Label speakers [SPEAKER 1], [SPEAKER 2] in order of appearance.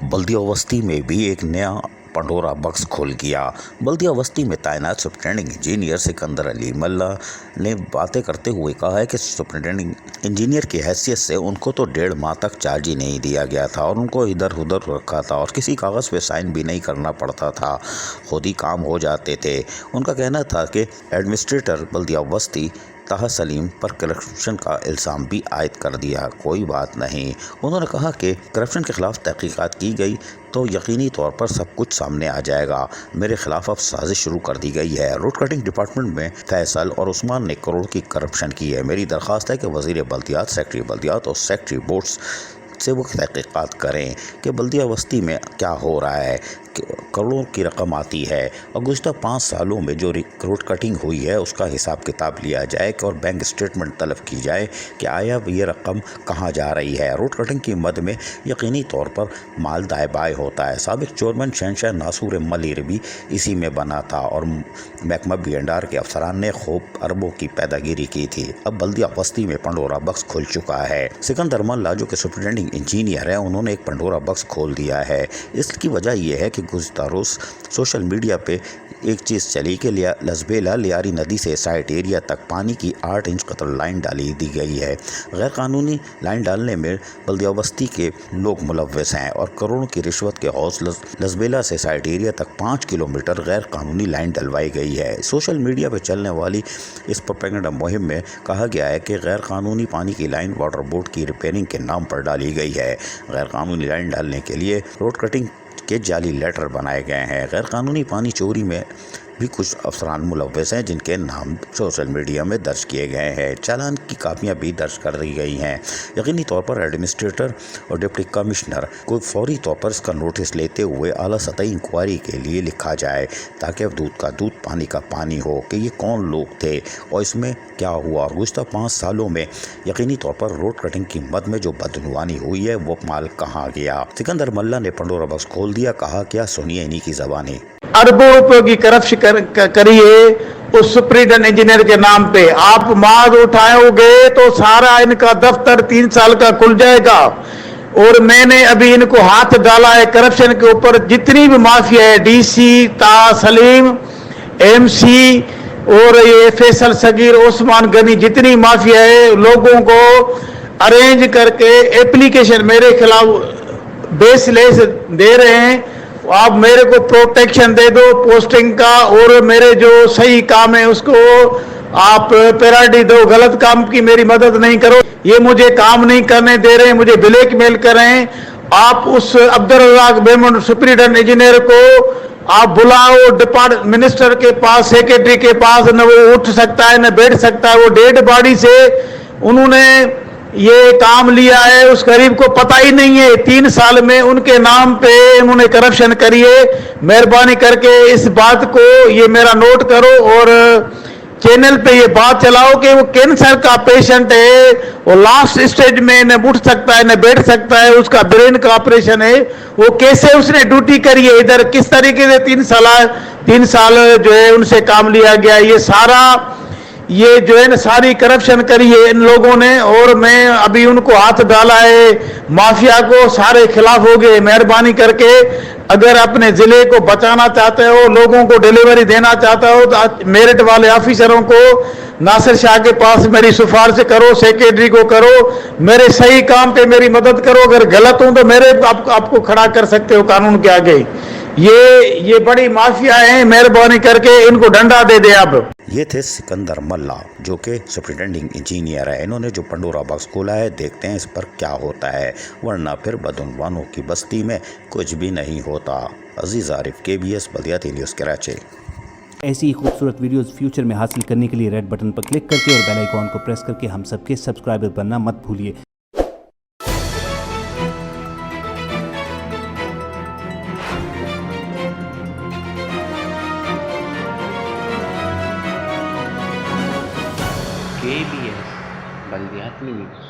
[SPEAKER 1] बल्दिया बस्ती में भी एक नया पंडोरा बक्स खुल गया। बल्दिया बस्ती में तैनात सुपरिटेंडिंग इंजीनियर सिकंदर अली मल्ला ने बातें करते हुए कहा है कि सुपरिटेंडिंग इंजीनियर की हैसियत से उनको तो 1.5 माह तक चार्ज ही नहीं दिया गया था और उनको इधर उधर रखा था और किसी कागज़ पे साइन भी नहीं करना पड़ता था, खुद ही काम हो जाते थे। उनका कहना था कि एडमिनिस्ट्रेटर बल्दिया बस्ती ताहा सलीम पर करप्शन का इल्ज़ाम भी आयद कर दिया, कोई बात नहीं। उन्होंने कहा कि करप्शन के ख़िलाफ़ तहकीकात की गई तो यकीनी तौर पर सब कुछ सामने आ जाएगा। मेरे खिलाफ अब साजिश शुरू कर दी गई है। रोड कटिंग डिपार्टमेंट में फैसल और उस्मान ने करोड़ की करप्शन की है। मेरी दरख्वास्त है कि वज़ीर बल्दियात, सेक्रेटरी बल्दियात और सेक्रेटरी बोर्ड्स से वो तहकीकात करें कि बल्दिया बस्ती में क्या हो रहा है, करोड़ों की रकम आती है और गुज़श्ता 5 सालों में जो रोड कटिंग हुई है उसका हिसाब किताब लिया जाए और बैंक स्टेटमेंट तलब की जाए कि आया ये रकम कहाँ जा रही है। रोड कटिंग की मद में यकीनी तौर पर माल दाएँ बाएँ होता है। साबिक चेयरमैन शहनशाह नासूर मलिर भी इसी में बना था और महकमा B&R के अफसरान ने खूब अरबों की पैदागिरी की थी। अब बल्दिया बस्ती में पंडोरा बक्स खुल चुका है। सिकंदर मल्ला जो कि सुपरिटेंडिंग इंजीनियर है, उन्होंने एक पंडोरा बक्स खोल दिया है। इसकी वजह यह है कि गुज़श्ता रोज़ सोशल मीडिया पे एक चीज़ चली कि लसबेला लियारी नदी से साइट एरिया तक पानी की 8 इंच कतर लाइन डाली दी गई है। गैर कानूनी लाइन डालने में बल्दिया बस्ती के लोग मुलव्वस हैं और करोड़ों की रिश्वत के हौस लसबेला से साइट एरिया तक 5 किलोमीटर गैर कानूनी लाइन डलवाई गई है। सोशल मीडिया पर चलने वाली इस प्रोपेगेंडा मुहिम में कहा गया है कि गैर कानूनी पानी की लाइन वाटर बोर्ड की रिपेयरिंग के नाम पर डाली गई है। गैर कानूनी लाइन डालने के लिए रोड कटिंग के जाली लेटर बनाए गए हैं। गैर कानूनी पानी चोरी में भी कुछ अफसरान मुलव्वस हैं जिनके नाम सोशल मीडिया में दर्ज किए गए हैं। चालान की कापियां भी दर्ज कर दी गई हैं। यकीनी तौर पर एडमिनिस्ट्रेटर और डिप्टी कमिश्नर को फौरी तौर पर इसका नोटिस लेते हुए आला सतही इंक्वायरी के लिए लिखा जाए ताकि दूध का दूध पानी का पानी हो कि ये कौन लोग थे और इसमें क्या हुआ और गुज़श्ता 5 सालों में यकीनी तौर पर रोड कटिंग की मद में जो बदनुवानी हुई है वो माल कहाँ गया। सिकंदर मल्ला ने पंडोरा बक्स खोल दिया, कहा क्या सुनिए इन्हीं की ज़बानी।
[SPEAKER 2] अरबों रुपयों की करप्शन करिए उस सुपरिटेंडेंट इंजीनियर के नाम पे। आप माद उठाओगे तो सारा इनका दफ्तर 3 साल का खुल जाएगा। और मैंने अभी इनको हाथ डाला है करप्शन के ऊपर। जितनी भी माफिया है, डीसी ताहा सलीम, MC और ये फैसल सगीर, उस्मान गनी, जितनी माफिया है, लोगों को अरेंज करके एप्लीकेशन मेरे खिलाफ बेसलेस दे रहे हैं। आप मेरे को प्रोटेक्शन दे दो पोस्टिंग का और मेरे जो सही काम है उसको आप पैराडी दो, गलत काम की मेरी मदद नहीं करो। ये मुझे काम नहीं करने दे रहे हैं, मुझे ब्लैकमेल कर रहे हैं। आप उस अब्दुल रज़ाक मेमन सुपरिटेंडेंट इंजीनियर को आप बुलाओ मिनिस्टर के पास, सेक्रेटरी के पास। न वो उठ सकता है न बैठ सकता है, वो डेड बॉडी से उन्होंने ये काम लिया है। उस गरीब को पता ही नहीं है। 3 साल में उनके नाम पे उन्होंने करप्शन करी है। मेहरबानी करके इस बात को ये मेरा नोट करो और चैनल पे ये बात चलाओ कि वो कैंसर का पेशेंट है, वो लास्ट स्टेज में न उठ सकता है न बैठ सकता है, उसका ब्रेन का ऑपरेशन है। वो कैसे उसने ड्यूटी करी है इधर, किस तरीके से 3 साल जो है उनसे काम लिया गया। ये सारा ये जो है ना सारी करप्शन करी है इन लोगों ने और मैं अभी उनको हाथ डाला है। माफिया को सारे खिलाफ हो गए। मेहरबानी करके अगर अपने जिले को बचाना चाहते हो, लोगों को डिलीवरी देना चाहते हो तो मेरिट वाले ऑफिसरों को नासिर शाह के पास मेरी सिफारिश करो, सेक्रेटरी को करो, मेरे सही काम पे मेरी मदद करो। अगर गलत हूं तो मेरे आपको खड़ा कर सकते हो कानून के आगे। ये बड़ी माफिया है, मेहरबानी करके इनको डंडा दे दे। अब
[SPEAKER 1] ये थे सिकंदर मल्ला जो कि सुपरिटेंडिंग इंजीनियर है। इन्होंने जो पंडोरा बक्स खोला है, देखते हैं इस पर क्या होता है, वरना फिर बदनवानों की बस्ती में कुछ भी नहीं होता। अजीज आरिफ, KBS बल्दिया न्यूज़, कराची।
[SPEAKER 3] ऐसी ही खूबसूरत वीडियोस फ्यूचर में हासिल करने के लिए रेड बटन पर क्लिक करके और बेल आइकॉन को प्रेस करके हम सबके सब्सक्राइबर बनना मत भूलिए।
[SPEAKER 4] KBS बल्दिया न्यूज़।